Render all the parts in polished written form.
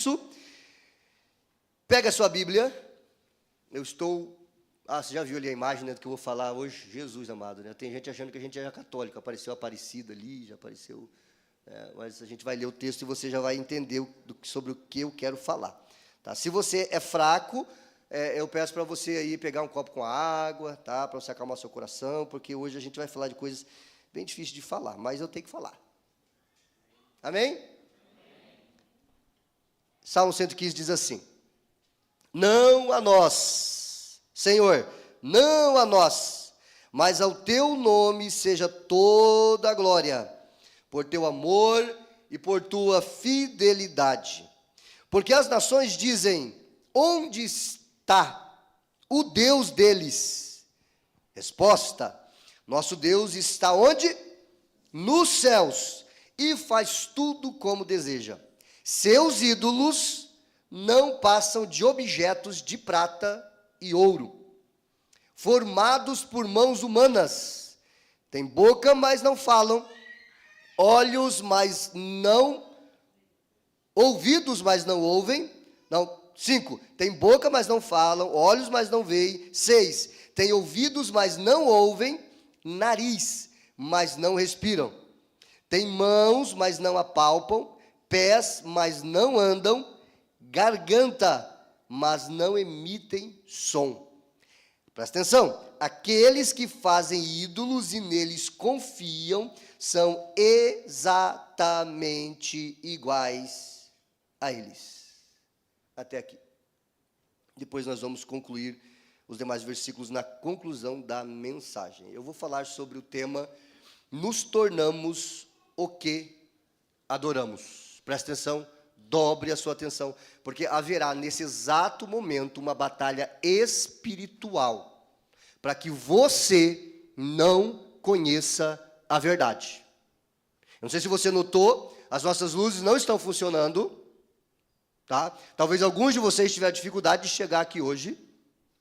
isso, pega a sua Bíblia. Você já viu ali a imagem, né, do que eu vou falar hoje? Jesus amado, né? Tem gente achando que a gente é católico, apareceu Aparecida ali, já apareceu... mas a gente vai ler o texto e você já vai entender sobre o que eu quero falar. Tá? Se você é fraco, eu peço para você aí pegar um copo com água, tá? Para você acalmar seu coração, porque hoje a gente vai falar de coisas bem difíceis de falar, mas eu tenho que falar. Amém? Salmo 115 diz assim: não a nós, Senhor, não a nós, mas ao teu nome seja toda a glória, por teu amor e por tua fidelidade. Porque as nações dizem: onde está o Deus deles? Resposta: nosso Deus está onde? Nos céus, e faz tudo como deseja. Seus ídolos não passam de objetos de prata e ouro, formados por mãos humanas. Têm boca, mas não falam, olhos, mas não... ouvidos, mas não ouvem. 5, tem boca, mas não falam, olhos, mas não veem. 6, tem ouvidos, mas não ouvem, nariz, mas não respiram. Tem mãos, mas não apalpam, pés, mas não andam, garganta, mas não emitem som. Presta atenção, aqueles que fazem ídolos e neles confiam são exatamente iguais a eles. Até aqui. Depois nós vamos concluir os demais versículos na conclusão da mensagem. Eu vou falar sobre o tema: nos tornamos o que adoramos. Presta atenção, dobre a sua atenção, porque haverá nesse exato momento uma batalha espiritual para que você não conheça a verdade. Eu não sei se você notou, as nossas luzes não estão funcionando, tá? Talvez alguns de vocês tiveram dificuldade de chegar aqui hoje,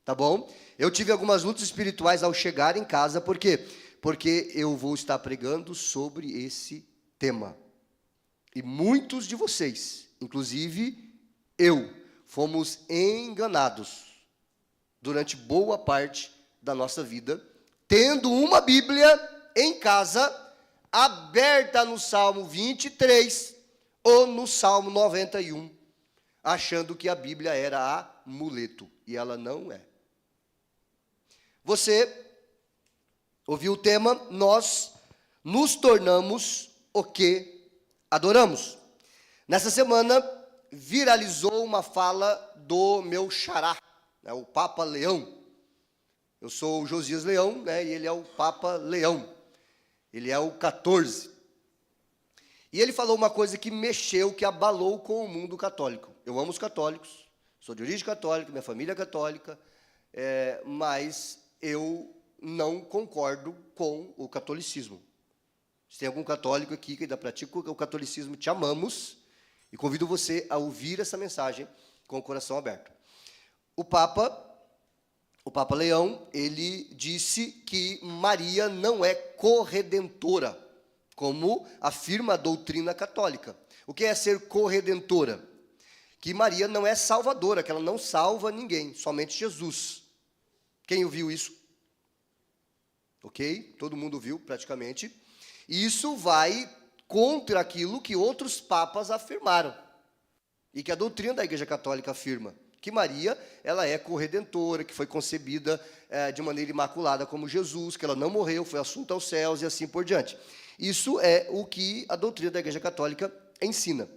tá bom? Eu tive algumas lutas espirituais ao chegar em casa, por quê? Porque eu vou estar pregando sobre esse tema. E muitos de vocês, inclusive eu, fomos enganados durante boa parte da nossa vida, tendo uma Bíblia em casa, aberta no Salmo 23 ou no Salmo 91, achando que a Bíblia era amuleto, e ela não é. Você ouviu o tema: nós nos tornamos o que adoramos. Nessa semana, viralizou uma fala do meu xará, né, o Papa Leão. Eu sou o Josias Leão, né, e ele é o Papa Leão. Ele é o 14. E ele falou uma coisa que mexeu, que abalou com o mundo católico. Eu amo os católicos, sou de origem católica, minha família é católica, mas eu não concordo com o catolicismo. Se tem algum católico aqui que ainda pratica o catolicismo, te amamos, e convido você a ouvir essa mensagem com o coração aberto. O Papa Leão, ele disse que Maria não é corredentora, como afirma a doutrina católica. O que é ser corredentora? Que Maria não é salvadora, que ela não salva ninguém, somente Jesus. Quem ouviu isso? Ok? Todo mundo viu, praticamente. Isso vai contra aquilo que outros papas afirmaram, e que a doutrina da Igreja Católica afirma, que Maria, ela é corredentora, que foi concebida de maneira imaculada como Jesus, que ela não morreu, foi assunta aos céus e assim por diante. Isso é o que a doutrina da Igreja Católica ensina.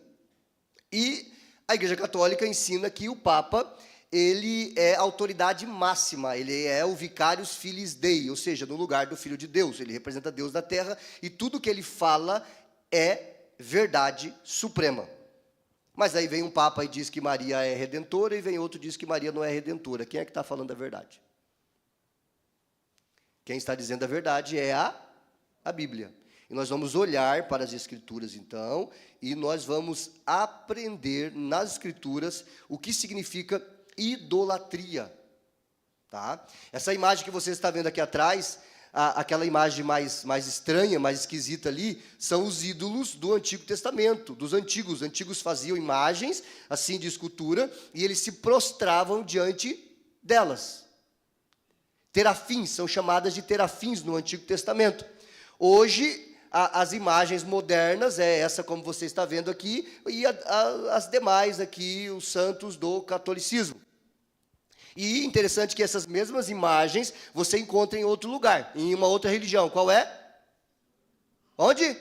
E a Igreja Católica ensina que o Papa, ele é a autoridade máxima, ele é o vicarius filiis Dei, ou seja, no lugar do Filho de Deus, ele representa Deus na terra, e tudo que ele fala é verdade suprema. Mas aí vem um Papa e diz que Maria é redentora, e vem outro e diz que Maria não é redentora. Quem é que está falando a verdade? Quem está dizendo a verdade é a Bíblia. E nós vamos olhar para as Escrituras, então, e nós vamos aprender nas Escrituras o que significa idolatria. Tá? Essa imagem que você está vendo aqui atrás aquela imagem mais estranha, mais esquisita ali, são os ídolos do Antigo Testamento, dos antigos. Os antigos faziam imagens, assim, de escultura, e eles se prostravam diante delas. Terafins, são chamadas de terafins no Antigo Testamento. Hoje, as imagens modernas, é essa como você está vendo aqui, e as demais aqui, os santos do catolicismo. E interessante que essas mesmas imagens você encontra em outro lugar, em uma outra religião. Qual é? Onde?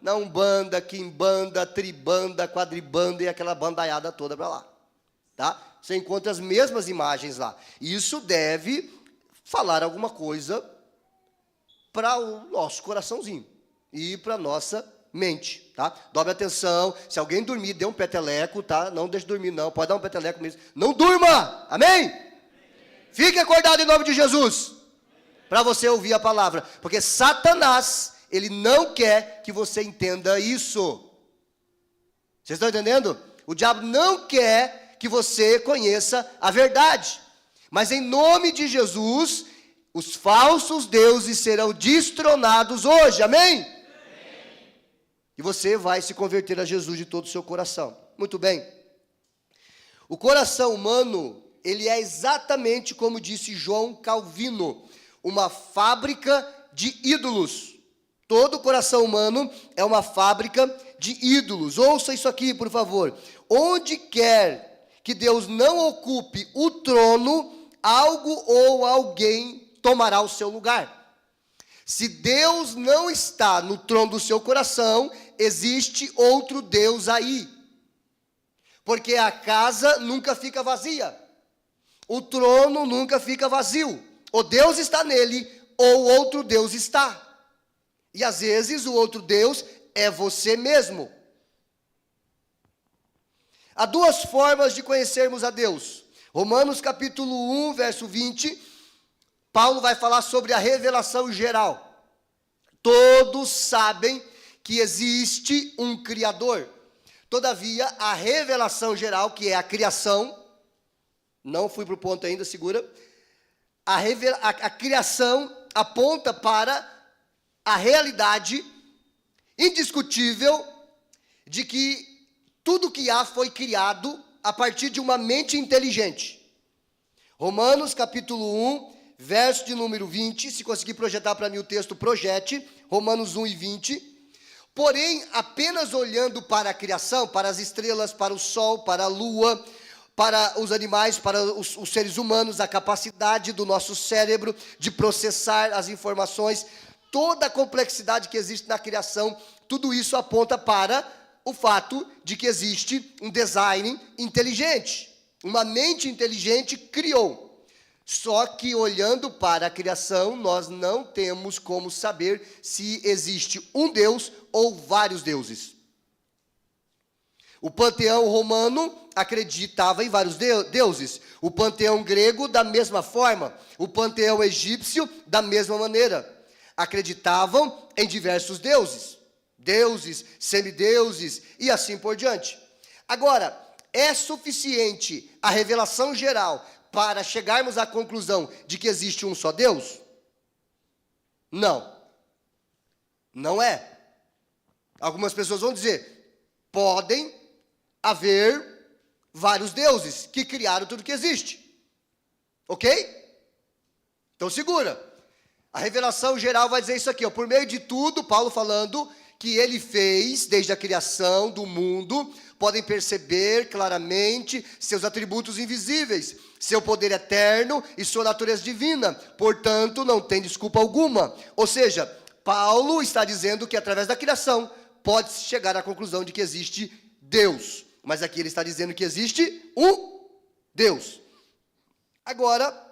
Na Umbanda, Quimbanda, Tribanda, Quadribanda e aquela bandaiada toda para lá. Tá? Você encontra as mesmas imagens lá. Isso deve falar alguma coisa para o nosso coraçãozinho e para a nossa mente, tá? Dobre atenção, se alguém dormir, dê um peteleco, tá? Não deixe dormir não, pode dar um peteleco mesmo. Não durma, amém? Fique acordado em nome de Jesus, para você ouvir a palavra, porque Satanás, ele não quer que você entenda isso. Vocês estão entendendo? O diabo não quer que você conheça a verdade, mas em nome de Jesus, os falsos deuses serão destronados hoje, amém? E você vai se converter a Jesus de todo o seu coração. Muito bem. O coração humano, ele é exatamente como disse João Calvino, uma fábrica de ídolos. Todo coração humano é uma fábrica de ídolos. Ouça isso aqui, por favor. Onde quer que Deus não ocupe o trono, algo ou alguém tomará o seu lugar. Se Deus não está no trono do seu coração, existe outro Deus aí. Porque a casa nunca fica vazia. O trono nunca fica vazio. Ou Deus está nele, ou outro Deus está. E às vezes o outro Deus é você mesmo. Há duas formas de conhecermos a Deus. Romanos capítulo 1, verso 20, Paulo vai falar sobre a revelação geral. Todos sabem que existe um Criador. Todavia, a revelação geral, que é a criação, não fui para o ponto ainda, segura. A criação aponta para a realidade indiscutível de que tudo que há foi criado a partir de uma mente inteligente. Romanos capítulo 1, verso de número 20, se conseguir projetar para mim o texto, projete, Romanos 1 e 20. Porém, apenas olhando para a criação, para as estrelas, para o sol, para a lua, para os animais, para os seres humanos, a capacidade do nosso cérebro de processar as informações, toda a complexidade que existe na criação, tudo isso aponta para o fato de que existe um design inteligente. Uma mente inteligente criou. Só que olhando para a criação, nós não temos como saber se existe um Deus ou vários deuses. O panteão romano acreditava em vários deuses. O panteão grego, da mesma forma. O panteão egípcio, da mesma maneira. Acreditavam em diversos deuses. Deuses, semideuses e assim por diante. Agora, é suficiente a revelação geral para chegarmos à conclusão de que existe um só Deus? Não. Não é. Algumas pessoas vão dizer, podem haver vários deuses que criaram tudo que existe. Ok? Então segura. A revelação geral vai dizer isso aqui, ó, por meio de tudo, Paulo falando que ele fez, desde a criação do mundo, podem perceber claramente seus atributos invisíveis, seu poder eterno e sua natureza divina, portanto, não tem desculpa alguma. Ou seja, Paulo está dizendo que através da criação pode-se chegar à conclusão de que existe Deus, mas aqui ele está dizendo que existe um Deus. Agora,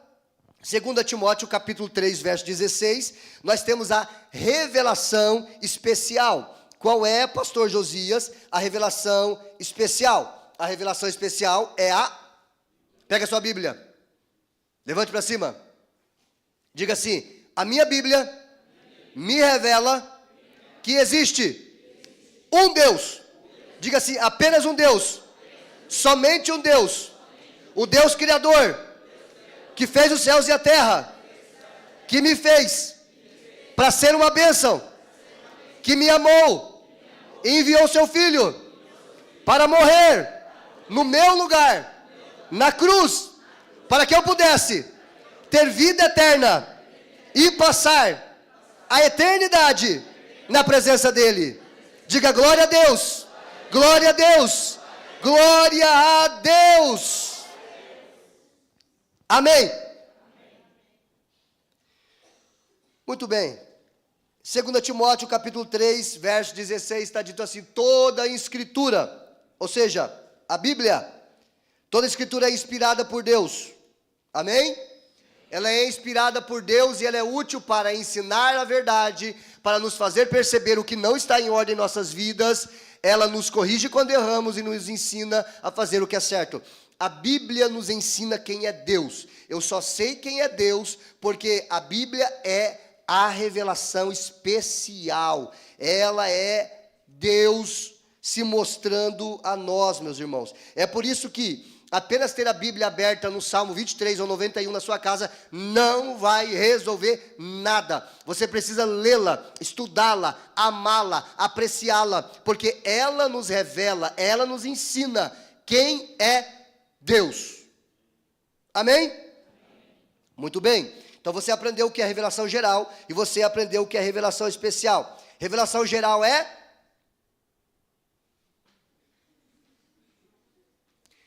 2 Timóteo capítulo 3, verso 16, nós temos a revelação especial. Qual é, pastor Josias, a revelação especial? A revelação especial é a... Pega a sua Bíblia, levante para cima, diga assim, a minha Bíblia me revela que existe um Deus. Diga assim, apenas um Deus, somente um Deus, o Deus Criador, que fez os céus e a terra, que me fez para ser uma bênção, que me amou, e enviou seu filho para morrer no meu lugar, na cruz, para que eu pudesse ter vida eterna e passar a eternidade na presença dele. Diga glória a Deus, glória a Deus, glória a Deus. Amém. Muito bem. 2 Timóteo capítulo 3, verso 16, está dito assim: toda a escritura, ou seja, a Bíblia, toda a escritura é inspirada por Deus. Amém? Ela é inspirada por Deus e ela é útil para ensinar a verdade, para nos fazer perceber o que não está em ordem em nossas vidas. Ela nos corrige quando erramos e nos ensina a fazer o que é certo. A Bíblia nos ensina quem é Deus. Eu só sei quem é Deus porque a Bíblia é a revelação especial. Ela é Deus se mostrando a nós, meus irmãos. É por isso que apenas ter a Bíblia aberta no Salmo 23 ou 91 na sua casa não vai resolver nada. Você precisa lê-la, estudá-la, amá-la, apreciá-la, porque ela nos revela, ela nos ensina quem é Deus. Amém? Muito bem. Então você aprendeu o que é revelação geral e você aprendeu o que é revelação especial. Revelação geral é...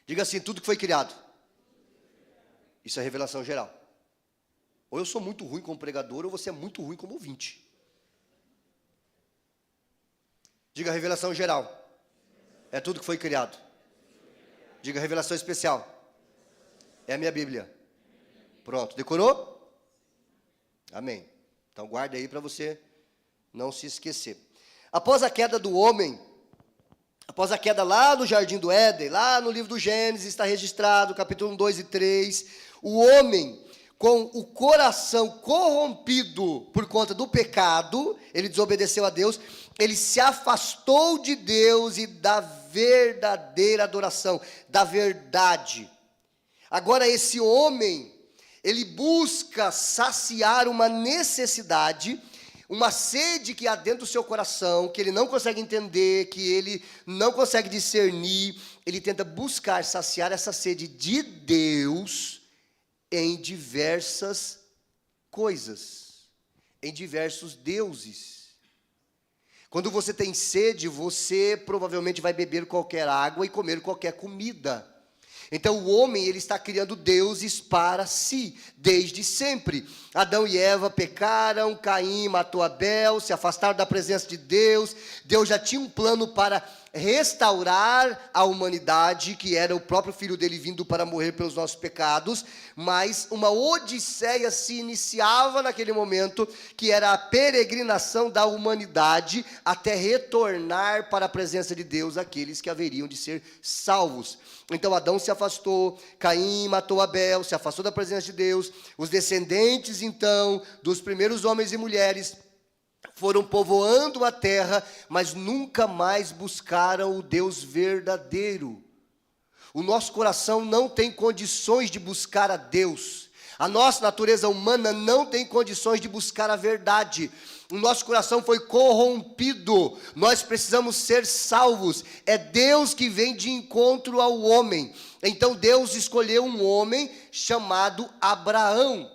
Diga assim, tudo que foi criado. Isso é revelação geral. Ou eu sou muito ruim como pregador, ou você é muito ruim como ouvinte. Diga revelação geral. É tudo que foi criado. Diga revelação especial. É a minha Bíblia. Pronto, decorou? Amém. Então guarde aí para você não se esquecer. Após a queda do homem, após a queda lá no Jardim do Éden, lá no livro do Gênesis, está registrado, capítulo 2 e 3, o homem com o coração corrompido por conta do pecado, ele desobedeceu a Deus, ele se afastou de Deus e da verdadeira adoração, da verdade. Agora esse homem, ele busca saciar uma necessidade, uma sede que há dentro do seu coração, que ele não consegue entender, que ele não consegue discernir. Ele tenta buscar saciar essa sede de Deus em diversas coisas, em diversos deuses. Quando você tem sede, você provavelmente vai beber qualquer água e comer qualquer comida. Então o homem, ele está criando deuses para si, desde sempre. Adão e Eva pecaram, Caim matou Abel, se afastaram da presença de Deus. Deus já tinha um plano para restaurar a humanidade, que era o próprio filho dele vindo para morrer pelos nossos pecados, mas uma odisseia se iniciava naquele momento, que era a peregrinação da humanidade até retornar para a presença de Deus aqueles que haveriam de ser salvos. Então Adão se afastou, Caim matou Abel, se afastou da presença de Deus. Os descendentes então dos primeiros homens e mulheres foram povoando a terra, mas nunca mais buscaram o Deus verdadeiro. O nosso coração não tem condições de buscar a Deus. A nossa natureza humana não tem condições de buscar a verdade. O nosso coração foi corrompido. Nós precisamos ser salvos. É Deus que vem de encontro ao homem. Então Deus escolheu um homem chamado Abraão.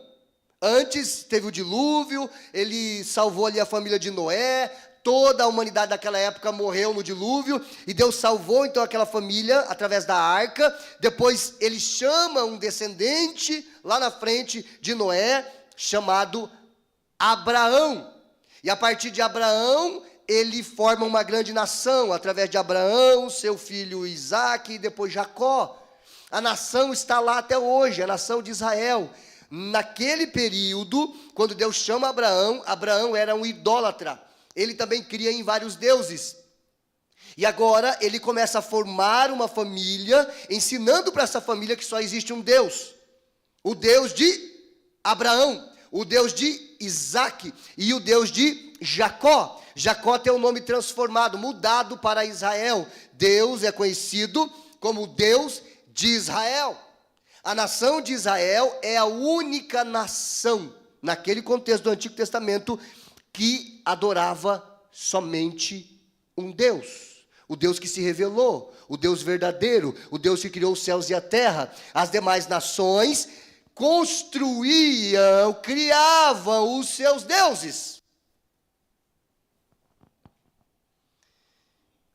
Antes teve o dilúvio, ele salvou ali a família de Noé, toda a humanidade daquela época morreu no dilúvio, e Deus salvou então aquela família através da arca. Depois ele chama um descendente lá na frente de Noé, chamado Abraão. E a partir de Abraão, ele forma uma grande nação, através de Abraão, seu filho Isaque e depois Jacó. A nação está lá até hoje, a nação de Israel. Naquele período, quando Deus chama Abraão, Abraão era um idólatra. Ele também cria em vários deuses. E agora ele começa a formar uma família, ensinando para essa família que só existe um Deus. O Deus de Abraão, o Deus de Isaque e o Deus de Jacó. Jacó tem um nome transformado, mudado para Israel. Deus é conhecido como Deus de Israel. A nação de Israel é a única nação, naquele contexto do Antigo Testamento, que adorava somente um Deus. O Deus que se revelou, o Deus verdadeiro, o Deus que criou os céus e a terra. As demais nações construíam, criavam os seus deuses.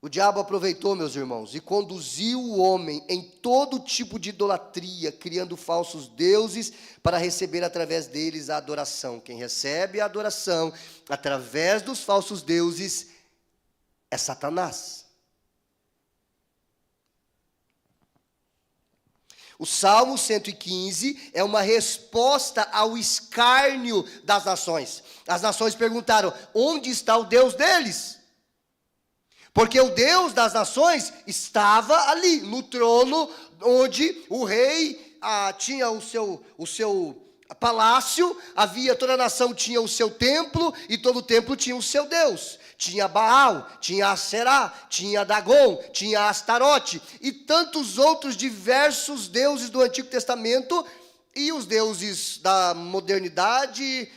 O diabo aproveitou, meus irmãos, e conduziu o homem em todo tipo de idolatria, criando falsos deuses para receber através deles a adoração. Quem recebe a adoração através dos falsos deuses é Satanás. O Salmo 115 é uma resposta ao escárnio das nações. As nações perguntaram: onde está o Deus deles? Porque o Deus das nações estava ali, no trono, onde o rei tinha o seu palácio, toda a nação tinha o seu templo, e todo o templo tinha o seu Deus. Tinha Baal, tinha Aserá, tinha Dagon, tinha Astarote, e tantos outros diversos deuses do Antigo Testamento, e os deuses da modernidade,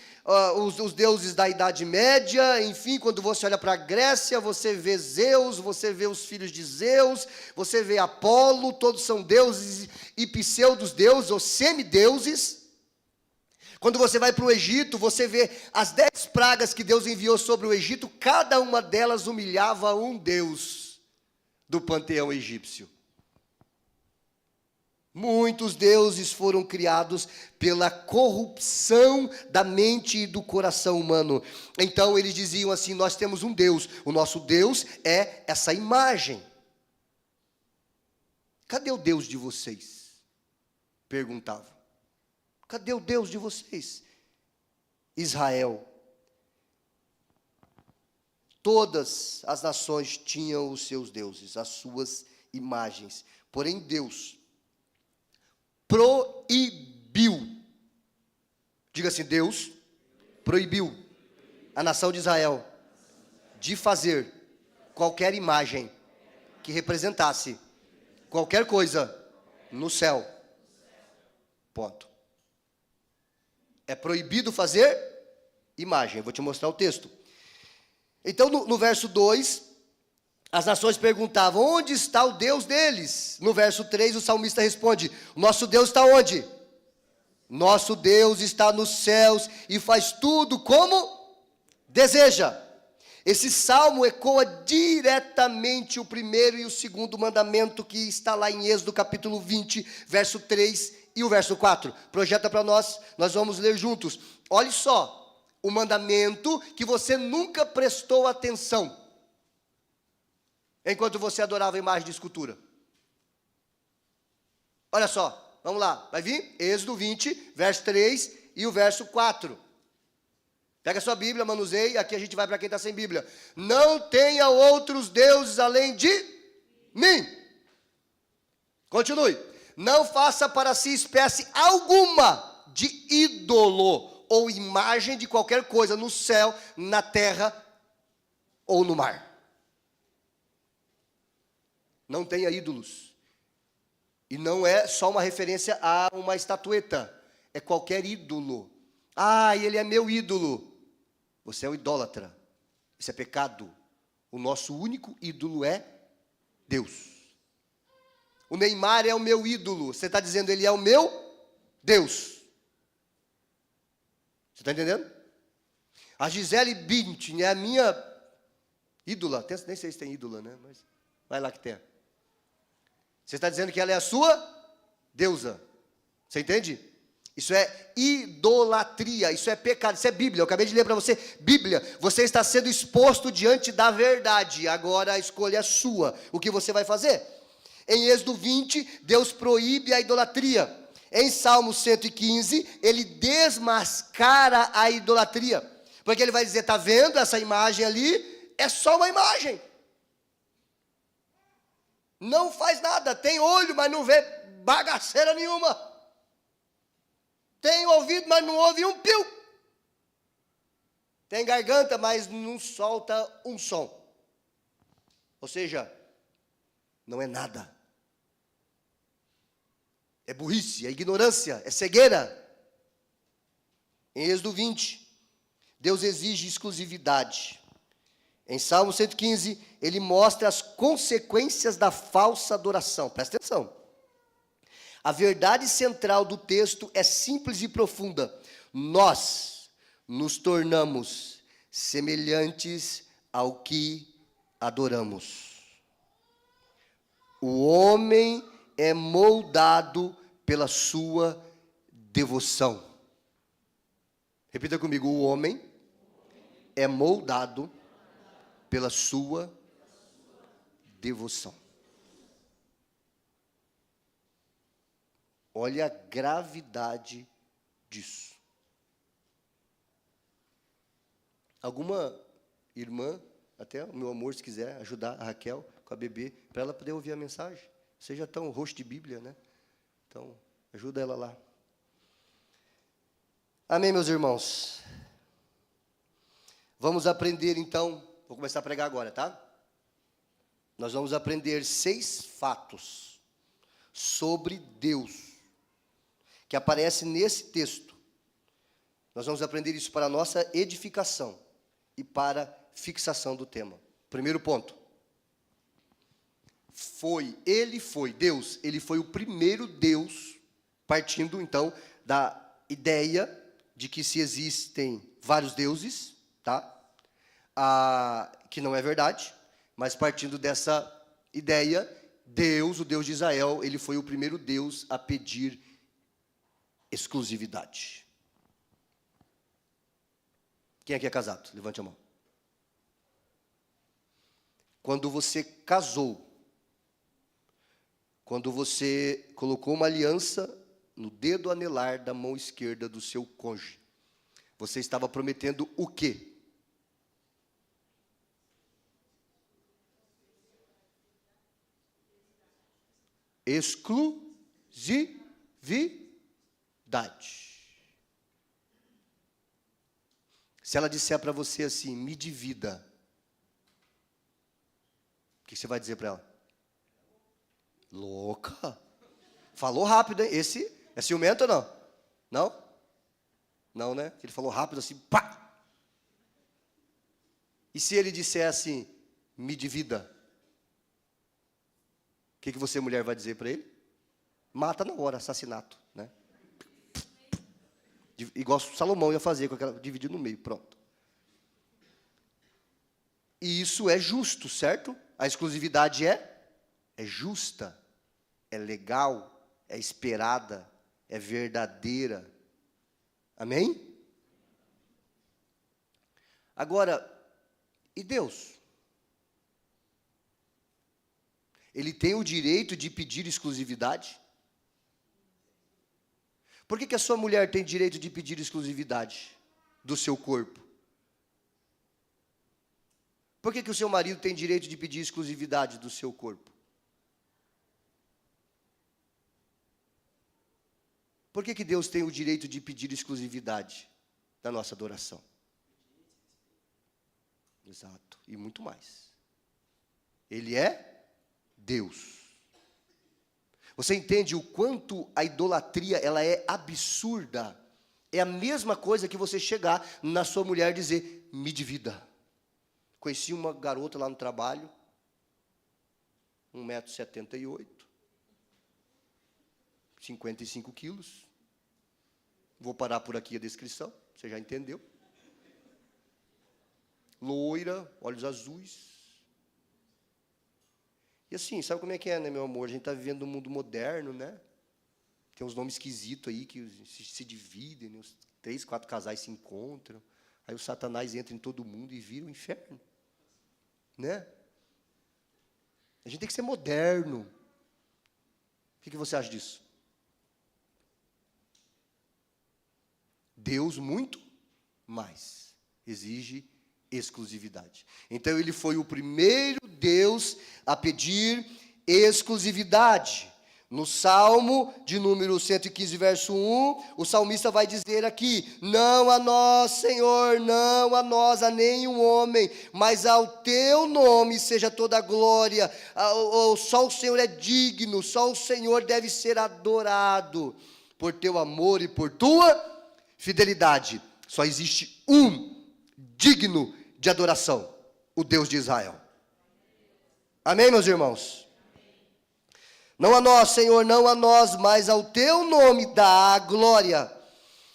os deuses da Idade Média. Enfim, quando você olha para a Grécia, você vê Zeus, você vê os filhos de Zeus, você vê Apolo, todos são deuses e pseudos deuses, ou semideuses. Quando você vai para o Egito, você vê as 10 pragas que Deus enviou sobre o Egito, cada uma delas humilhava um deus do panteão egípcio. Muitos deuses foram criados pela corrupção da mente e do coração humano. Então eles diziam assim: nós temos um Deus, o nosso Deus é essa imagem. Cadê o Deus de vocês? Perguntavam. Cadê o Deus de vocês? Israel. Todas as nações tinham os seus deuses, as suas imagens. Porém Deus proibiu. Diga assim: Deus proibiu a nação de Israel de fazer qualquer imagem que representasse qualquer coisa no céu. Ponto. É proibido fazer imagem. Vou te mostrar o texto. Então, no verso 2, as nações perguntavam: onde está o Deus deles? No verso 3, o salmista responde: nosso Deus está onde? Nosso Deus está nos céus e faz tudo como deseja. Esse salmo ecoa diretamente o primeiro e o segundo mandamento que está lá em Êxodo capítulo 20, verso 3 e o verso 4. Projeta para nós vamos ler juntos. Olhe só, o mandamento que você nunca prestou atenção enquanto você adorava a imagem de escultura. Olha só, vamos lá, vai vir? Êxodo 20, verso 3 e o verso 4. Pega a sua Bíblia, manuseie, aqui a gente vai para quem está sem Bíblia. Não tenha outros deuses além de mim. Continue. Não faça para si espécie alguma de ídolo ou imagem de qualquer coisa no céu, na terra ou no mar. Não tenha ídolos. E não é só uma referência a uma estatueta. É qualquer ídolo. Ah, ele é meu ídolo. Você é um idólatra. Isso é pecado. O nosso único ídolo é Deus. O Neymar é o meu ídolo. Você está dizendo: ele é o meu Deus. Você está entendendo? A Gisele Bündchen é a minha ídola. Nem sei se tem ídola, né? Mas vai lá que tem. Você está dizendo que ela é a sua deusa. Você entende? Isso é idolatria, isso é pecado, isso é Bíblia. Eu acabei de ler para você, Bíblia. Você está sendo exposto diante da verdade. Agora a escolha é sua. O que você vai fazer? Em Êxodo 20, Deus proíbe a idolatria. Em Salmo 115, ele desmascara a idolatria. Porque ele vai dizer: está vendo essa imagem ali? É só uma imagem. Não faz nada, tem olho, mas não vê bagaceira nenhuma. Tem ouvido, mas não ouve um pio. Tem garganta, mas não solta um som. Ou seja, não é nada. É burrice, é ignorância, é cegueira. Em Êxodo 20, Deus exige exclusividade. Em Salmo 115, ele mostra as consequências da falsa adoração. Presta atenção. A verdade central do texto é simples e profunda. Nós nos tornamos semelhantes ao que adoramos. O homem é moldado pela sua devoção. Repita comigo: o homem é moldado pela sua devoção. Olha a gravidade disso. Alguma irmã, até o meu amor, se quiser ajudar a Raquel com a bebê, para ela poder ouvir a mensagem. Seja tão rosto de Bíblia, né? Então, ajuda ela lá. Amém, meus irmãos? Vamos aprender, então, vou começar a pregar agora, tá? Nós vamos aprender 6 fatos sobre Deus, que aparece nesse texto. Nós vamos aprender isso para a nossa edificação e para fixação do tema. Primeiro ponto. Deus, ele foi o primeiro Deus, partindo então da ideia de que se existem vários deuses, tá? Que não é verdade, mas partindo dessa ideia, Deus, o Deus de Israel, ele foi o primeiro Deus a pedir exclusividade. Quem aqui é casado? Levante a mão. Quando você casou, quando você colocou uma aliança no dedo anelar da mão esquerda do seu cônjuge, você estava prometendo o quê? Exclusividade. Se ela disser para você assim, me divida, o que você vai dizer para ela? Louca. Falou rápido, hein? Esse é ciumento ou não? Não? Não, né? Ele falou rápido assim, pá! E se ele disser assim, me divida? O que você, mulher, vai dizer para ele? Mata na hora, assassinato, né? Igual Salomão ia fazer, com aquela, dividir no meio, pronto. E isso é justo, certo? A exclusividade é justa, é legal, é esperada, é verdadeira. Amém? Agora, e Deus? Ele tem o direito de pedir exclusividade? Por que a sua mulher tem direito de pedir exclusividade do seu corpo? Por que o seu marido tem direito de pedir exclusividade do seu corpo? Por que Deus tem o direito de pedir exclusividade da nossa adoração? Exato, e muito mais. Ele é Deus. Você entende o quanto a idolatria ela é absurda? É a mesma coisa que você chegar na sua mulher e dizer, me divida. Conheci uma garota lá no trabalho, 1,78 m, 55 quilos. Vou parar por aqui a descrição, você já entendeu. Loira, olhos azuis. E assim, sabe como é que é, né, meu amor? A gente está vivendo um mundo moderno, né? Tem uns nomes esquisitos aí que se dividem, né? Os 3, 4 casais se encontram. Aí o Satanás entra em todo mundo e vira o inferno. Né? A gente tem que ser moderno. O que você acha disso? Deus muito mais exige exclusividade. Então ele foi o primeiro Deus a pedir exclusividade. No Salmo de número 115, verso 1, o salmista vai dizer aqui, não a nós, Senhor, não a nós, a nenhum homem, mas ao teu nome seja toda a glória, só o Senhor é digno, só o Senhor deve ser adorado, por teu amor e por tua fidelidade. Só existe um digno de adoração, o Deus de Israel. Amém, meus irmãos? Não a nós, Senhor, não a nós, mas ao teu nome dá a glória.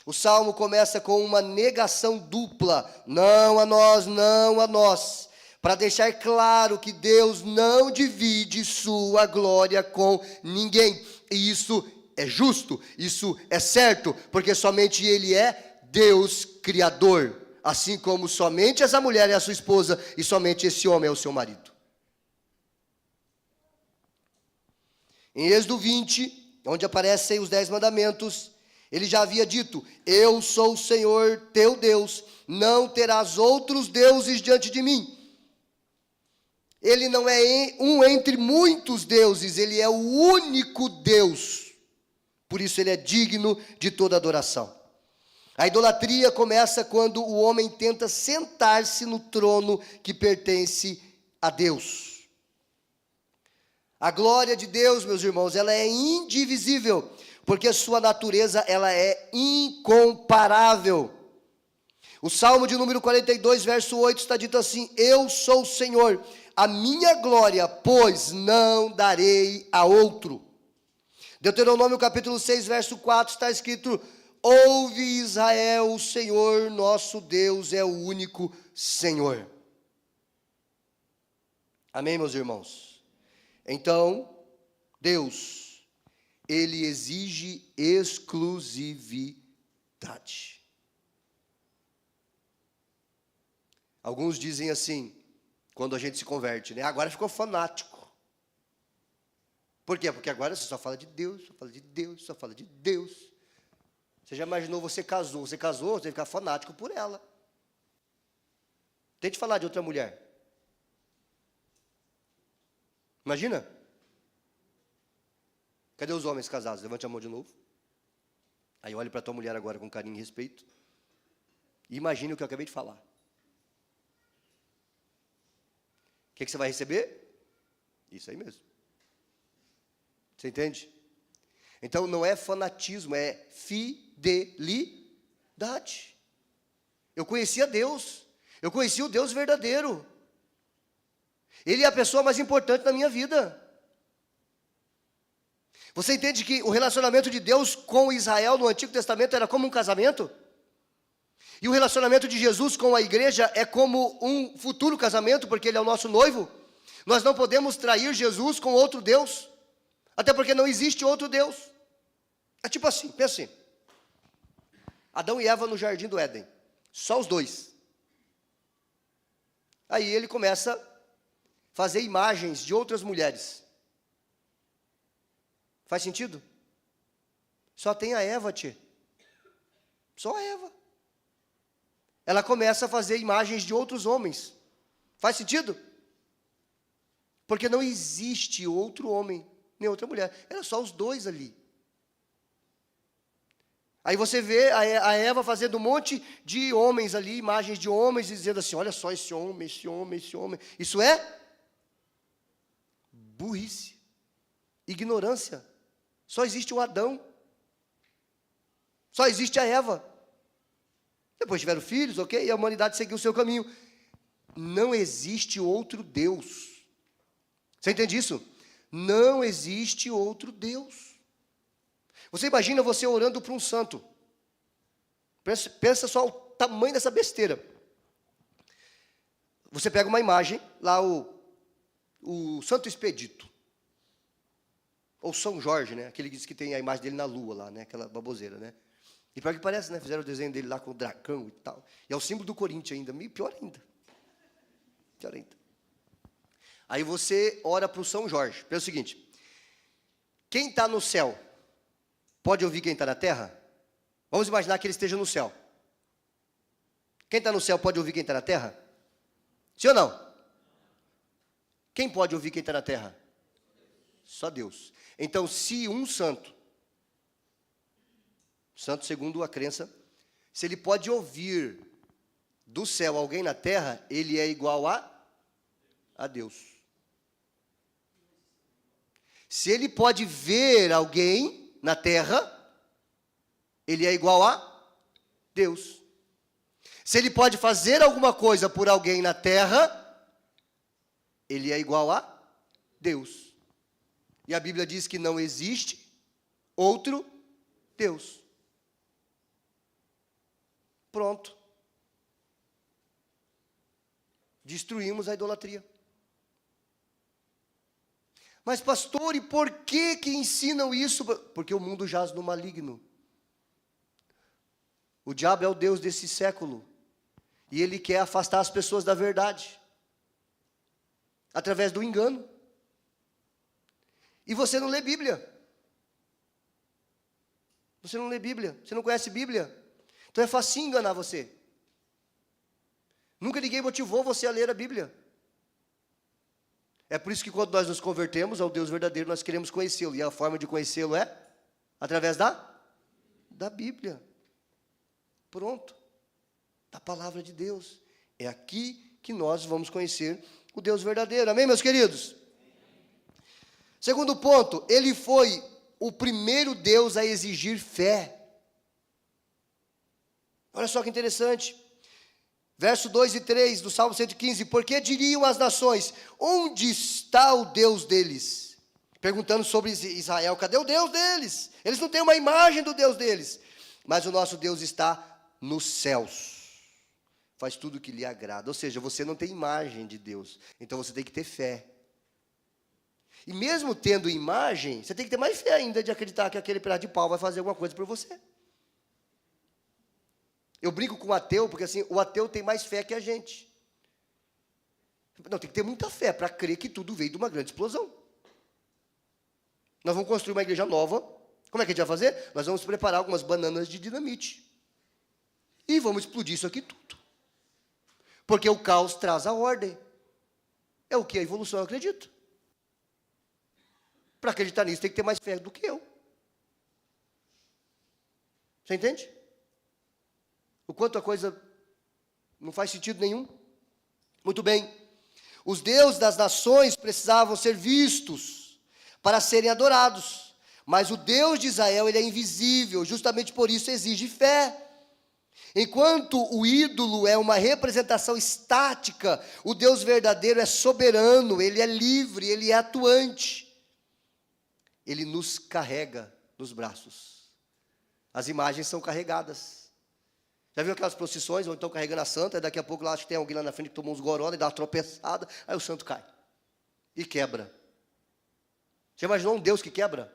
O salmo começa com uma negação dupla. Não a nós, não a nós. Para deixar claro que Deus não divide sua glória com ninguém. E isso é justo, isso é certo, porque somente Ele é Deus Criador. Assim como somente essa mulher é a sua esposa e somente esse homem é o seu marido. Em Êxodo 20, onde aparecem os 10 mandamentos, ele já havia dito: eu sou o Senhor teu Deus, não terás outros deuses diante de mim. Ele não é um entre muitos deuses, ele é o único Deus. Por isso ele é digno de toda adoração. A idolatria começa quando o homem tenta sentar-se no trono que pertence a Deus. A glória de Deus, meus irmãos, ela é indivisível, porque sua natureza ela é incomparável. O Salmo de número 42, verso 8 está dito assim: eu sou o Senhor, a minha glória, pois não darei a outro. Deuteronômio capítulo 6, verso 4 está escrito: ouve Israel, o Senhor nosso Deus é o único Senhor. Amém, meus irmãos? Então, Deus, Ele exige exclusividade. Alguns dizem assim, quando a gente se converte, né? Agora ficou fanático. Por quê? Porque agora você só fala de Deus, só fala de Deus, só fala de Deus. Você já imaginou, você casou, você vai ficar fanático por ela. Tente falar de outra mulher. Imagina. Cadê os homens casados? Levante a mão de novo. Aí olhe para a tua mulher agora com carinho e respeito. E imagine o que eu acabei de falar. O que você vai receber? Isso aí mesmo. Você entende? Então não é fanatismo, é fidelidade. Eu conhecia Deus. Eu conheci o Deus verdadeiro. Ele é a pessoa mais importante na minha vida. Você entende que o relacionamento de Deus com Israel no Antigo Testamento era como um casamento? E o relacionamento de Jesus com a igreja é como um futuro casamento, porque Ele é o nosso noivo. Nós não podemos trair Jesus com outro Deus, até porque não existe outro Deus. É tipo assim, pensa assim. Adão e Eva no jardim do Éden, só os dois. Aí ele começa a fazer imagens de outras mulheres. Faz sentido? Só tem a Eva, tchê. Só a Eva. Ela começa a fazer imagens de outros homens. Faz sentido? Porque não existe outro homem, nem outra mulher. Era só os dois ali. Aí você vê a Eva fazendo um monte de homens ali, imagens de homens, e dizendo assim: olha só esse homem, esse homem, esse homem. Isso é burrice, ignorância. Só existe o Adão. Só existe a Eva. Depois tiveram filhos, ok? E a humanidade seguiu o seu caminho. Não existe outro Deus. Você entende isso? Não existe outro Deus. Você imagina você orando para um santo. Pensa só o tamanho dessa besteira. Você pega uma imagem, lá o Santo Expedito. Ou São Jorge, né? Aquele que diz que tem a imagem dele na lua lá, né? Aquela baboseira, né? E pior que parece, né? Fizeram o desenho dele lá com o dragão e tal. E é o símbolo do Corinthians ainda. Meio pior ainda. Pior ainda. Aí você ora para o São Jorge. Pensa o seguinte: quem está no céu pode ouvir quem está na terra? Vamos imaginar que ele esteja no céu. Quem está no céu pode ouvir quem está na terra? Sim ou não? Quem pode ouvir quem está na terra? Só Deus. Então, se um santo segundo a crença, se ele pode ouvir do céu alguém na terra, ele é igual a Deus. Se ele pode ver alguém na terra, ele é igual a Deus. Se ele pode fazer alguma coisa por alguém na terra, ele é igual a Deus. E a Bíblia diz que não existe outro Deus. Pronto. Destruímos a idolatria. Mas pastor, e por que ensinam isso? Porque o mundo jaz no maligno. O diabo é o Deus desse século. E ele quer afastar as pessoas da verdade. Através do engano. E você não lê Bíblia. Você não lê Bíblia. Você não conhece Bíblia. Então é facinho enganar você. Nunca ninguém motivou você a ler a Bíblia. É por isso que quando nós nos convertemos ao Deus verdadeiro, nós queremos conhecê-lo. E a forma de conhecê-lo é através da Bíblia. Pronto. Da palavra de Deus. É aqui que nós vamos conhecer o Deus verdadeiro. Amém, meus queridos? Segundo ponto, ele foi o primeiro Deus a exigir fé. Olha só que interessante. Verso 2 e 3 do Salmo 115. Porque diriam as nações, onde está o Deus deles? Perguntando sobre Israel, cadê o Deus deles? Eles não têm uma imagem do Deus deles. Mas o nosso Deus está nos céus. Faz tudo o que lhe agrada. Ou seja, você não tem imagem de Deus. Então você tem que ter fé. E mesmo tendo imagem, você tem que ter mais fé ainda de acreditar que aquele pedaço de pau vai fazer alguma coisa por você. Eu brinco com o ateu, porque assim, o ateu tem mais fé que a gente. Não, tem que ter muita fé para crer que tudo veio de uma grande explosão. Nós vamos construir uma igreja nova. Como é que a gente vai fazer? Nós vamos preparar algumas bananas de dinamite. E vamos explodir isso aqui tudo. Porque o caos traz a ordem. É o que a evolução acredita. Para acreditar nisso, tem que ter mais fé do que eu. Você entende? O quanto a coisa não faz sentido nenhum. Muito bem. Os deuses das nações precisavam ser vistos para serem adorados. Mas o Deus de Israel, ele é invisível. Justamente por isso exige fé. Enquanto o ídolo é uma representação estática, o Deus verdadeiro é soberano, ele é livre, ele é atuante. Ele nos carrega nos braços. As imagens são carregadas. Já viu aquelas procissões, ou então carregando a santa, e daqui a pouco lá acho que tem alguém lá na frente que tomou uns goró e dá uma tropeçada, aí o santo cai. E quebra. Você imaginou um Deus que quebra?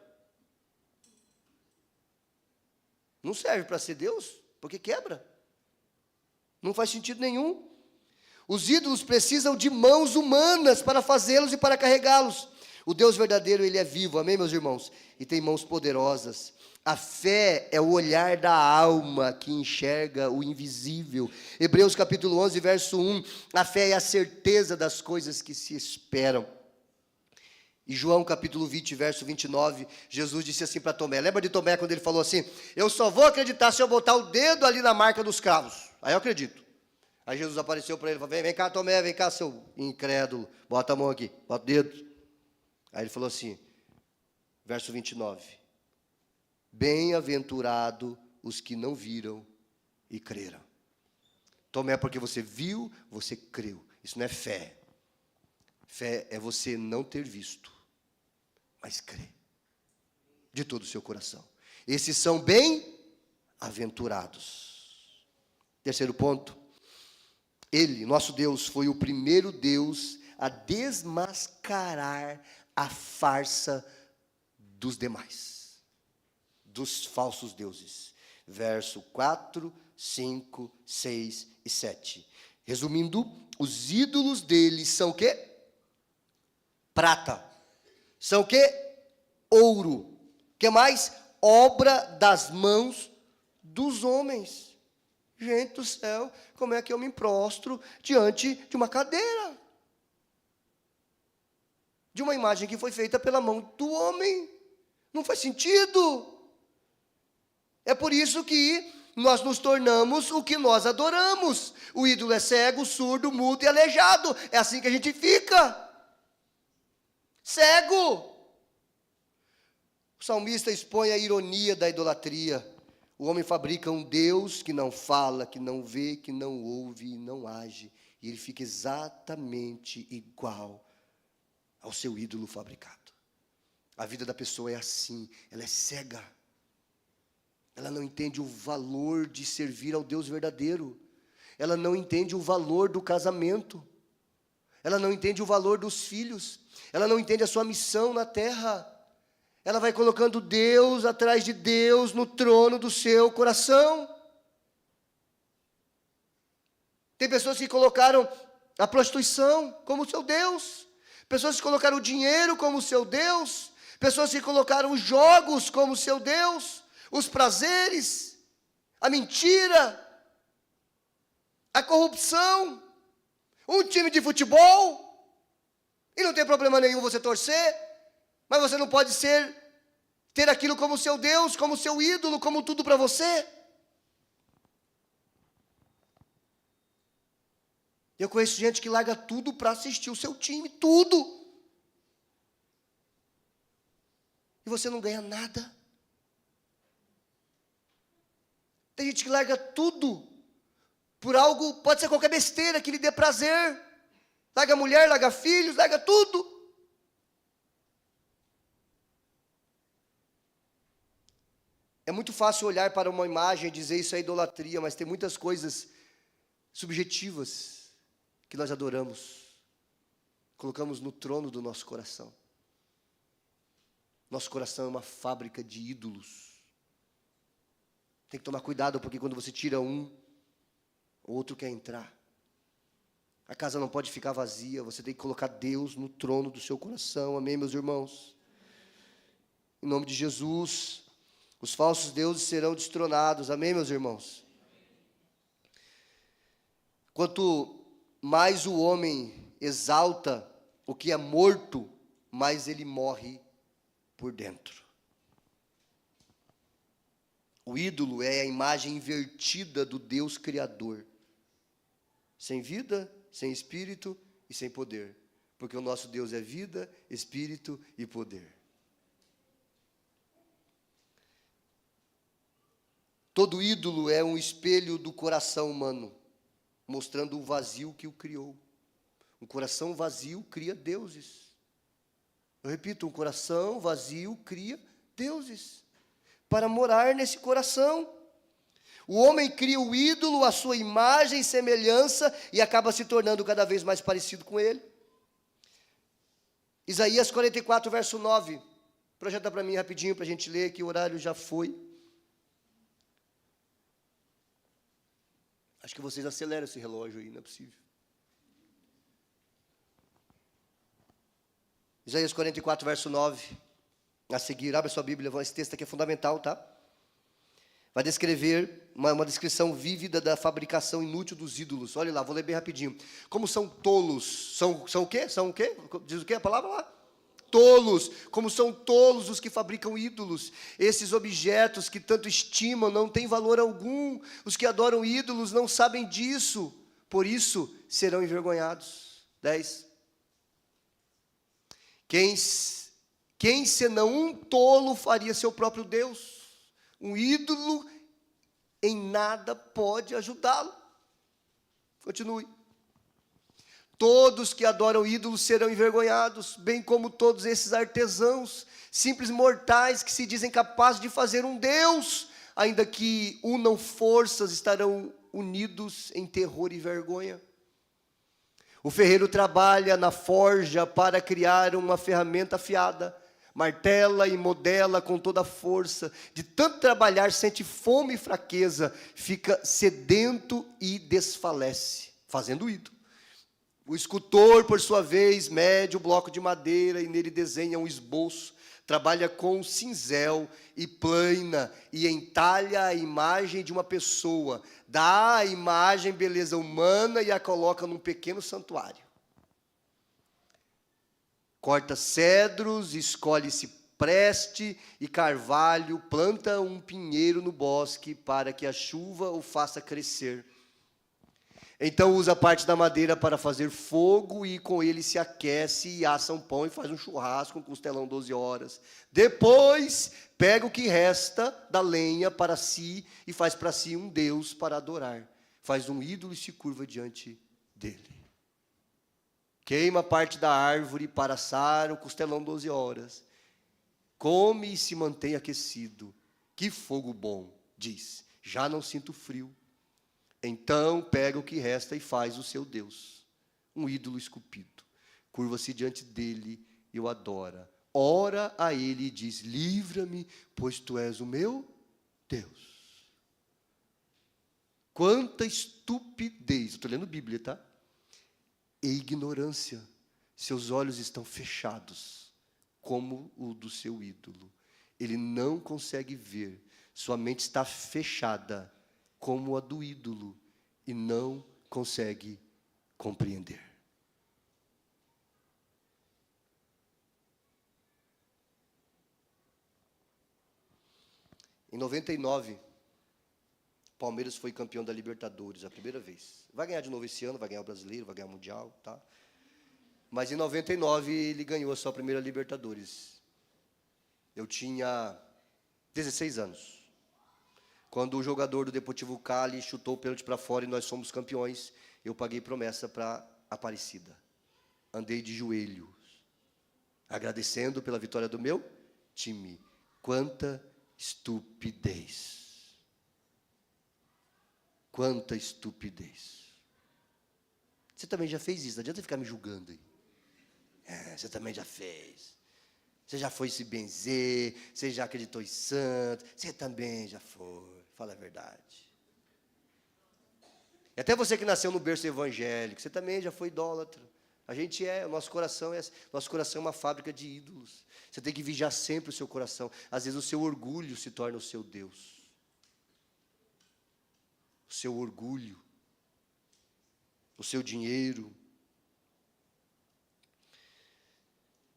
Não serve para ser Deus, porque quebra. Não faz sentido nenhum. Os ídolos precisam de mãos humanas para fazê-los e para carregá-los. O Deus verdadeiro, ele é vivo, amém, meus irmãos? E tem mãos poderosas. A fé é o olhar da alma que enxerga o invisível. Hebreus capítulo 11, verso 1. A fé é a certeza das coisas que se esperam. E João capítulo 20, verso 29, Jesus disse assim para Tomé. Lembra de Tomé quando ele falou assim? Eu só vou acreditar se eu botar o dedo ali na marca dos cravos. Aí eu acredito. Aí Jesus apareceu para ele e falou, vem cá Tomé, vem cá seu incrédulo. Bota a mão aqui, bota o dedo. Aí ele falou assim, verso 29. Bem-aventurado os que não viram e creram. Tomé, porque você viu, você creu. Isso não é fé. Fé é você não ter visto, mas crer. De todo o seu coração. Esses são bem-aventurados. Terceiro ponto. Ele, nosso Deus, foi o primeiro Deus a desmascarar a farsa dos demais. Dos falsos deuses. Verso 4, 5, 6 e 7. Resumindo, os ídolos deles são o quê? Prata. São o quê? Ouro. O que mais? Obra das mãos dos homens. Gente do céu, como é que eu me prostro diante de uma cadeira? De uma imagem que foi feita pela mão do homem. Não faz sentido. É por isso que nós nos tornamos o que nós adoramos. O ídolo é cego, surdo, mudo e aleijado. É assim que a gente fica. Cego. O salmista expõe a ironia da idolatria. O homem fabrica um Deus que não fala, que não vê, que não ouve e não age. E ele fica exatamente igual ao seu ídolo fabricado. A vida da pessoa é assim, ela é cega. Ela não entende o valor de servir ao Deus verdadeiro. Ela não entende o valor do casamento. Ela não entende o valor dos filhos. Ela não entende a sua missão na terra. Ela vai colocando Deus atrás de Deus no trono do seu coração. Tem pessoas que colocaram a prostituição como seu Deus. Pessoas que colocaram o dinheiro como seu Deus. Pessoas que colocaram os jogos como seu Deus. Os prazeres, a mentira, a corrupção, um time de futebol. E não tem problema nenhum você torcer, mas você não pode ter aquilo como seu Deus, como seu ídolo, como tudo para você. Eu conheço gente que larga tudo para assistir o seu time, tudo. E você não ganha nada. Tem gente que larga tudo por algo, pode ser qualquer besteira que lhe dê prazer. Larga mulher, larga filhos, larga tudo. É muito fácil olhar para uma imagem e dizer isso é idolatria, mas tem muitas coisas subjetivas que nós adoramos, colocamos no trono do nosso coração. Nosso coração é uma fábrica de ídolos. Tem que tomar cuidado, porque quando você tira um, o outro quer entrar. A casa não pode ficar vazia, você tem que colocar Deus no trono do seu coração. Amém, meus irmãos? Em nome de Jesus, os falsos deuses serão destronados. Amém, meus irmãos? Quanto mais o homem exalta o que é morto, mais ele morre por dentro. O ídolo é a imagem invertida do Deus Criador. Sem vida, sem espírito e sem poder. Porque o nosso Deus é vida, espírito e poder. Todo ídolo é um espelho do coração humano, mostrando o vazio que o criou. Um coração vazio cria deuses. Eu repito, um coração vazio cria deuses para morar nesse coração. O homem cria o ídolo, a sua imagem e semelhança, e acaba se tornando cada vez mais parecido com ele. Isaías 44, verso 9. Projeta para mim rapidinho, para a gente ler, que o horário já foi. Acho que vocês aceleram esse relógio aí, não é possível. Isaías 44, verso 9. A seguir, abre a sua Bíblia, esse texto aqui é fundamental, tá? Vai descrever uma descrição vívida da fabricação inútil dos ídolos. Olha lá, vou ler bem rapidinho. Como são tolos, são o quê? São o quê? Diz o quê a palavra lá? Tolos. Como são tolos os que fabricam ídolos. Esses objetos que tanto estimam não têm valor algum. Os que adoram ídolos não sabem disso. Por isso serão envergonhados. 10. Quem senão um tolo faria seu próprio Deus? Um ídolo em nada pode ajudá-lo. Continue. Todos que adoram ídolos serão envergonhados, bem como todos esses artesãos, simples mortais que se dizem capazes de fazer um Deus, ainda que unam forças, estarão unidos em terror e vergonha. O ferreiro trabalha na forja para criar uma ferramenta afiada, martela e modela com toda a força. De tanto trabalhar, sente fome e fraqueza, fica sedento e desfalece, fazendo ídolo. O escultor, por sua vez, mede o bloco de madeira e nele desenha um esboço, trabalha com cinzel e plana e entalha a imagem de uma pessoa, dá à imagem beleza humana e a coloca num pequeno santuário. Corta cedros, escolhe cipreste e carvalho, planta um pinheiro no bosque para que a chuva o faça crescer. Então usa parte da madeira para fazer fogo e com ele se aquece e assa um pão e faz um churrasco, um costelão 12 horas. Depois pega o que resta da lenha para si e faz para si um Deus para adorar. Faz um ídolo e se curva diante dele. Queima parte da árvore para assar o costelão 12 horas. Come e se mantém aquecido. Que fogo bom, diz. Já não sinto frio. Então pega o que resta e faz o seu Deus, um ídolo esculpido. Curva-se diante dele e o adora. Ora a ele e diz: livra-me, pois tu és o meu Deus. Quanta estupidez, estou lendo Bíblia, tá? E ignorância, seus olhos estão fechados, como o do seu ídolo. Ele não consegue ver, sua mente está fechada, como a do ídolo, e não consegue compreender. Em 99, Palmeiras foi campeão da Libertadores, a primeira vez. Vai ganhar de novo esse ano, vai ganhar o Brasileiro, vai ganhar o Mundial, tá? Mas em 99 ele ganhou a sua primeira Libertadores. Eu tinha 16 anos. Quando o jogador do Deportivo Cali chutou o pênalti para fora e nós fomos campeões, eu paguei promessa para Aparecida. Andei de joelhos, agradecendo pela vitória do meu time. Quanta estupidez. Quanta estupidez. Você também já fez isso, não adianta ficar me julgando aí. Você também já fez. Você já foi se benzer, você já acreditou em santo, você também já foi, fala a verdade. E até você que nasceu no berço evangélico, você também já foi idólatra. O nosso coração é uma fábrica de ídolos. Você tem que vigiar sempre o seu coração. Às vezes o seu orgulho se torna o seu Deus. O seu orgulho, o seu dinheiro.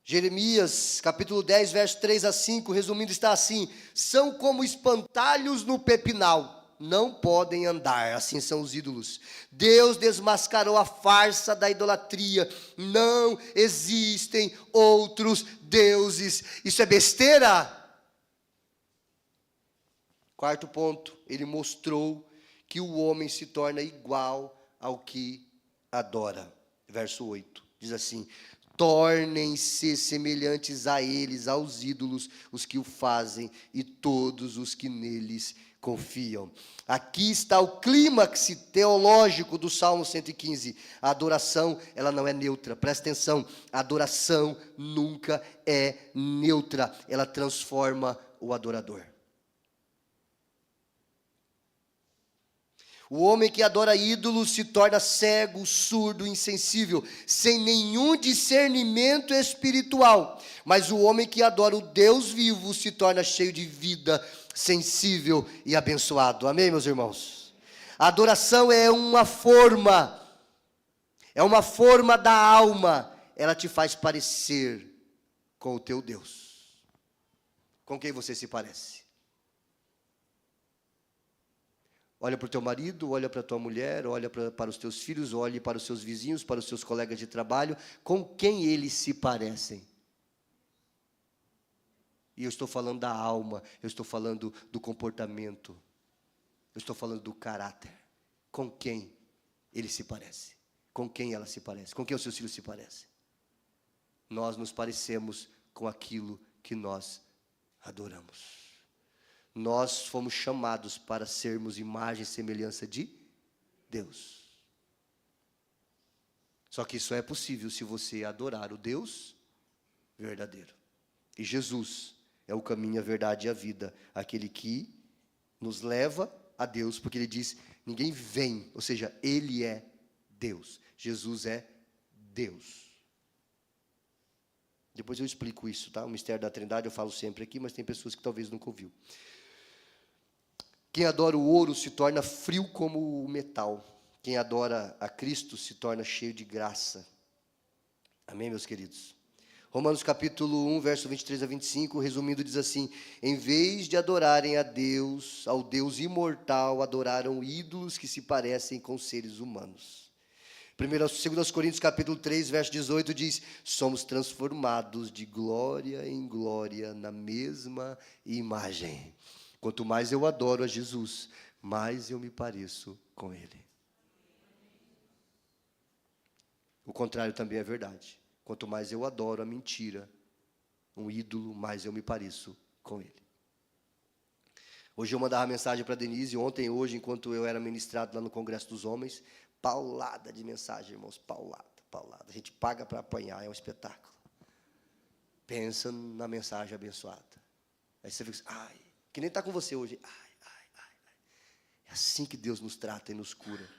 Jeremias, capítulo 10, verso 3 a 5, resumindo, está assim: são como espantalhos no pepinal, não podem andar, assim são os ídolos. Deus desmascarou a farsa da idolatria, não existem outros deuses. Isso é besteira? Quarto ponto, ele mostrou que o homem se torna igual ao que adora. Verso 8, diz assim: tornem-se semelhantes a eles, aos ídolos, os que o fazem, e todos os que neles confiam. Aqui está o clímax teológico do Salmo 115. A adoração, ela não é neutra. Presta atenção, a adoração nunca é neutra. Ela transforma o adorador. O homem que adora ídolos se torna cego, surdo, insensível, sem nenhum discernimento espiritual. Mas o homem que adora o Deus vivo se torna cheio de vida, sensível e abençoado. Amém, meus irmãos? A adoração é uma forma da alma. Ela te faz parecer com o teu Deus. Com quem você se parece? Olha para o teu marido, olha para a tua mulher, olha para os teus filhos, olhe para os seus vizinhos, para os seus colegas de trabalho, com quem eles se parecem. E eu estou falando da alma, eu estou falando do comportamento, eu estou falando do caráter. Com quem ele se parece? Com quem ela se parece? Com quem os seus filhos se parecem? Nós nos parecemos com aquilo que nós adoramos. Nós fomos chamados para sermos imagem e semelhança de Deus. Só que isso é possível se você adorar o Deus verdadeiro. E Jesus é o caminho, a verdade e a vida. Aquele que nos leva a Deus, porque ele diz, ninguém vem, ou seja, ele é Deus. Jesus é Deus. Depois eu explico isso, tá? O mistério da Trindade eu falo sempre aqui, mas tem pessoas que talvez nunca ouviu. Quem adora o ouro se torna frio como o metal. Quem adora a Cristo se torna cheio de graça. Amém, meus queridos? Romanos capítulo 1, verso 23 a 25, resumindo, diz assim: em vez de adorarem a Deus, ao Deus imortal, adoraram ídolos que se parecem com seres humanos. 2 Coríntios capítulo 3, verso 18 diz: somos transformados de glória em glória na mesma imagem. Quanto mais eu adoro a Jesus, mais eu me pareço com Ele. O contrário também é verdade. Quanto mais eu adoro a mentira, um ídolo, mais eu me pareço com ele. Hoje eu mandava mensagem para Denise, ontem, hoje, enquanto eu era ministrado lá no Congresso dos Homens, paulada de mensagem, irmãos, paulada. A gente paga para apanhar, é um espetáculo. Pensa na mensagem abençoada. Aí você fica assim, ai, que nem está com você hoje. Ai. É assim que Deus nos trata e nos cura.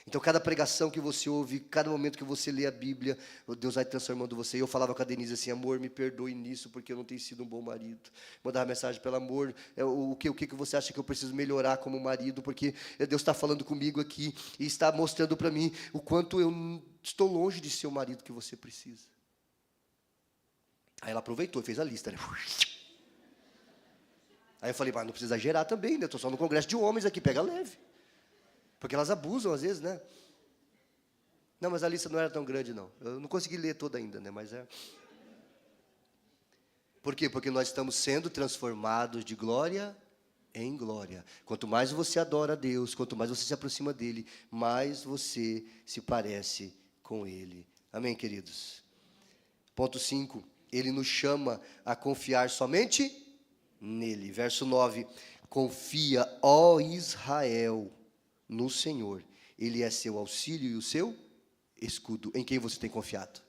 Então, cada pregação que você ouve, cada momento que você lê a Bíblia, Deus vai transformando você. E eu falava com a Denise assim: amor, me perdoe nisso, porque eu não tenho sido um bom marido. Mandava mensagem: pelo amor, o que você acha que eu preciso melhorar como marido? Porque Deus está falando comigo aqui e está mostrando para mim o quanto eu estou longe de ser o marido que você precisa. Aí ela aproveitou e fez a lista, né? Aí eu falei: mas não precisa exagerar também, né? Estou só no congresso de homens aqui, pega leve. Porque elas abusam às vezes, né? Não, mas a lista não era tão grande, não. Eu não consegui ler toda ainda, né? Mas é. Por quê? Porque nós estamos sendo transformados de glória em glória. Quanto mais você adora a Deus, quanto mais você se aproxima dEle, mais você se parece com Ele. Amém, queridos? Ponto 5. Ele nos chama a confiar somente nele. Verso 9. Confia, ó Israel, no Senhor. Ele é seu auxílio e o seu escudo. Em quem você tem confiado?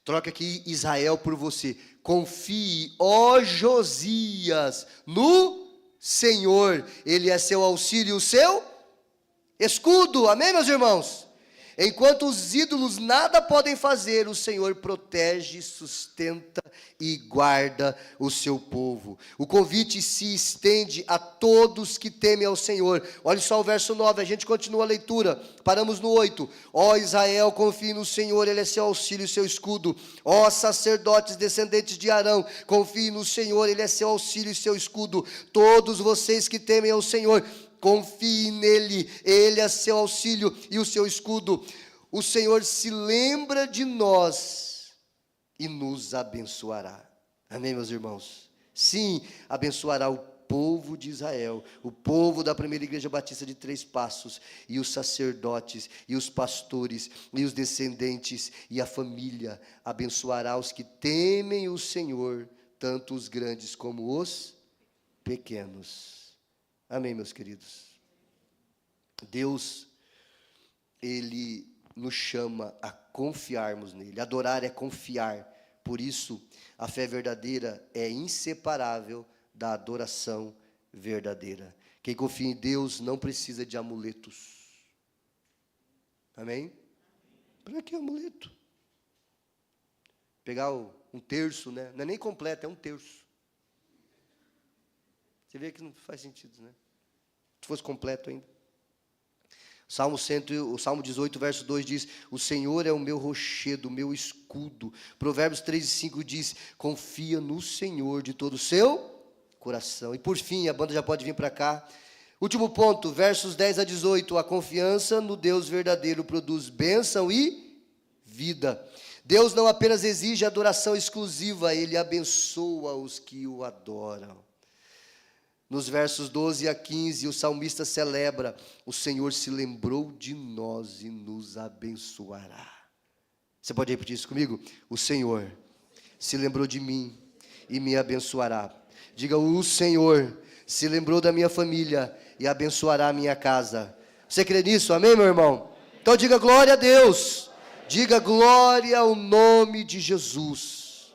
Troca aqui Israel por você. Confie, ó Josias, no Senhor. Ele é seu auxílio e o seu escudo. Amém, meus irmãos? Enquanto os ídolos nada podem fazer, o Senhor protege, sustenta e guarda o seu povo. O convite se estende a todos que temem ao Senhor. Olha só o verso 9, a gente continua a leitura. Paramos no 8. Ó Israel, confie no Senhor, Ele é seu auxílio e seu escudo. Ó sacerdotes, descendentes de Arão, confie no Senhor, Ele é seu auxílio e seu escudo. Todos vocês que temem ao Senhor, confie nele, Ele é seu auxílio e o seu escudo. O Senhor se lembra de nós e nos abençoará. Amém, meus irmãos? Sim, abençoará o povo de Israel, o povo da primeira igreja batista de 3 Passos, e os sacerdotes, e os pastores, e os descendentes, e a família. Abençoará os que temem o Senhor, tanto os grandes como os pequenos. Amém, meus queridos? Deus, Ele nos chama a confiarmos nele. Adorar é confiar. Por isso, a fé verdadeira é inseparável da adoração verdadeira. Quem confia em Deus não precisa de amuletos. Amém? Para que amuleto? Pegar um terço, né? Não é nem completo, é um terço. Você vê que não faz sentido, né? Se fosse completo ainda. O Salmo 18, verso 2 diz: o Senhor é o meu rochedo, o meu escudo. Provérbios 3 e 5 diz: confia no Senhor de todo o seu coração. E por fim, a banda já pode vir para cá. Último ponto, versos 10 a 18. A confiança no Deus verdadeiro produz bênção e vida. Deus não apenas exige adoração exclusiva, Ele abençoa os que o adoram. Nos versos 12 a 15, o salmista celebra: o Senhor se lembrou de nós e nos abençoará. Você pode repetir isso comigo? O Senhor se lembrou de mim e me abençoará. Diga: o Senhor se lembrou da minha família e abençoará a minha casa. Você crê nisso? Amém, meu irmão? Então diga glória a Deus. Diga glória ao nome de Jesus.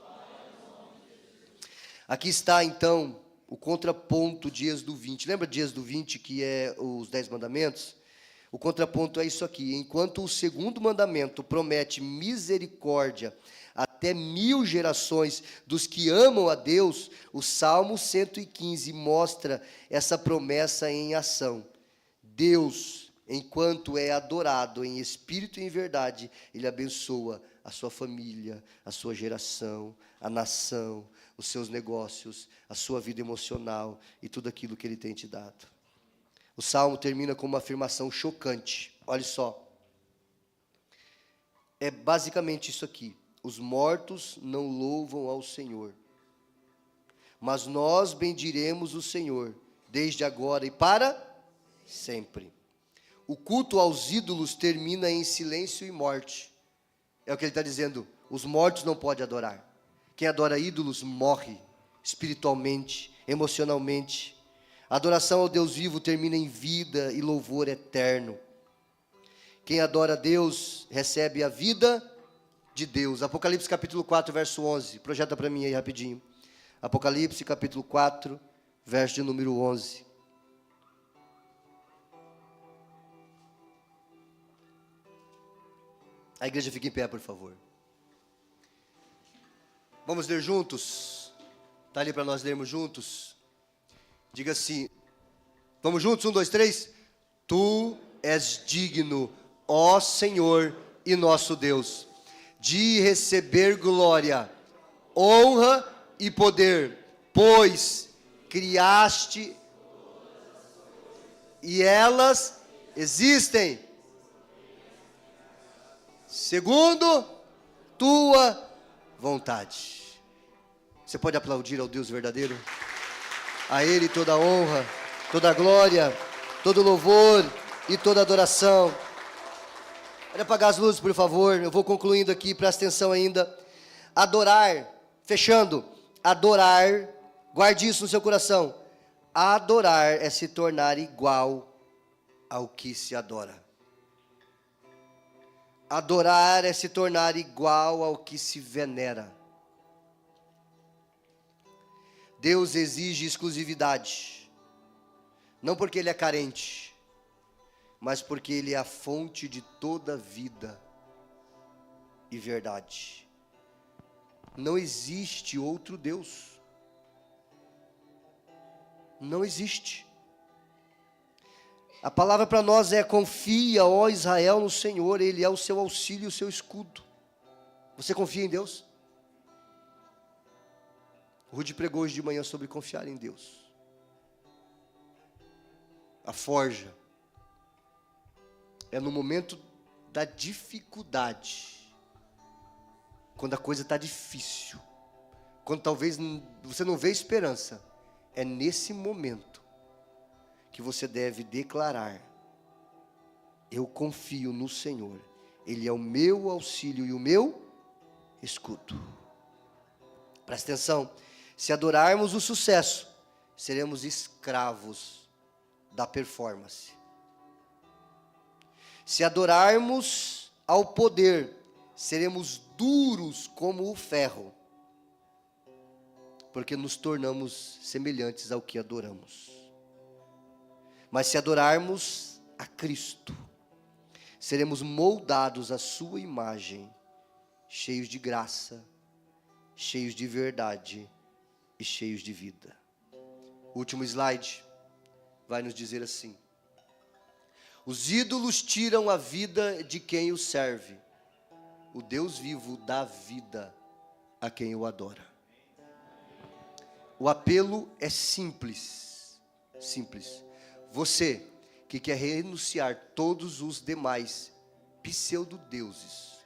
Aqui está então o contraponto de Êxodo 20. Lembra de Êxodo 20, que é os 10 mandamentos? O contraponto é isso aqui. Enquanto o segundo mandamento promete misericórdia até 1000 gerações dos que amam a Deus, o Salmo 115 mostra essa promessa em ação. Deus enquanto é adorado em espírito e em verdade, Ele abençoa a sua família, a sua geração, a nação, os seus negócios, a sua vida emocional e tudo aquilo que Ele tem te dado. O Salmo termina com uma afirmação chocante. Olha só. É basicamente isso aqui. Os mortos não louvam ao Senhor, mas nós bendiremos o Senhor, desde agora e para sempre. O culto aos ídolos termina em silêncio e morte. É o que ele está dizendo. Os mortos não podem adorar. Quem adora ídolos morre espiritualmente, emocionalmente. A adoração ao Deus vivo termina em vida e louvor eterno. Quem adora a Deus recebe a vida de Deus. Apocalipse capítulo 4, verso 11. Projeta para mim aí rapidinho. Apocalipse capítulo 4, verso de número 11. A igreja fica em pé, por favor. Vamos ler juntos? Está ali para nós lermos juntos? Diga assim, vamos juntos? 1, 2, 3. Tu és digno, ó Senhor e nosso Deus, de receber glória, honra e poder, pois criaste e elas existem, segundo tua vontade. Você pode aplaudir ao Deus verdadeiro? A Ele toda a honra, toda a glória, todo louvor e toda adoração. Pode apagar as luzes, por favor. Eu vou concluindo aqui, presta atenção ainda. Adorar, fechando. Adorar, guarde isso no seu coração. Adorar é se tornar igual ao que se adora. Adorar é se tornar igual ao que se venera. Deus exige exclusividade, não porque Ele é carente, mas porque Ele é a fonte de toda vida e verdade. Não existe outro Deus. Não existe. A palavra para nós é: confia, ó Israel, no Senhor, Ele é o seu auxílio e o seu escudo. Você confia em Deus? O Rudy pregou hoje de manhã sobre confiar em Deus. A forja é no momento da dificuldade, quando a coisa está difícil, quando talvez você não vê esperança. É nesse momento que você deve declarar: eu confio no Senhor, Ele é o meu auxílio e o meu escudo. Presta atenção. Se adorarmos o sucesso, seremos escravos da performance. Se adorarmos ao poder, seremos duros como o ferro, porque nos tornamos semelhantes ao que adoramos. Mas se adorarmos a Cristo, seremos moldados à sua imagem, cheios de graça, cheios de verdade e cheios de vida. O último slide vai nos dizer assim: os ídolos tiram a vida de quem o serve, o Deus vivo dá vida a quem o adora. O apelo é simples, simples. Você que quer renunciar todos os demais pseudodeuses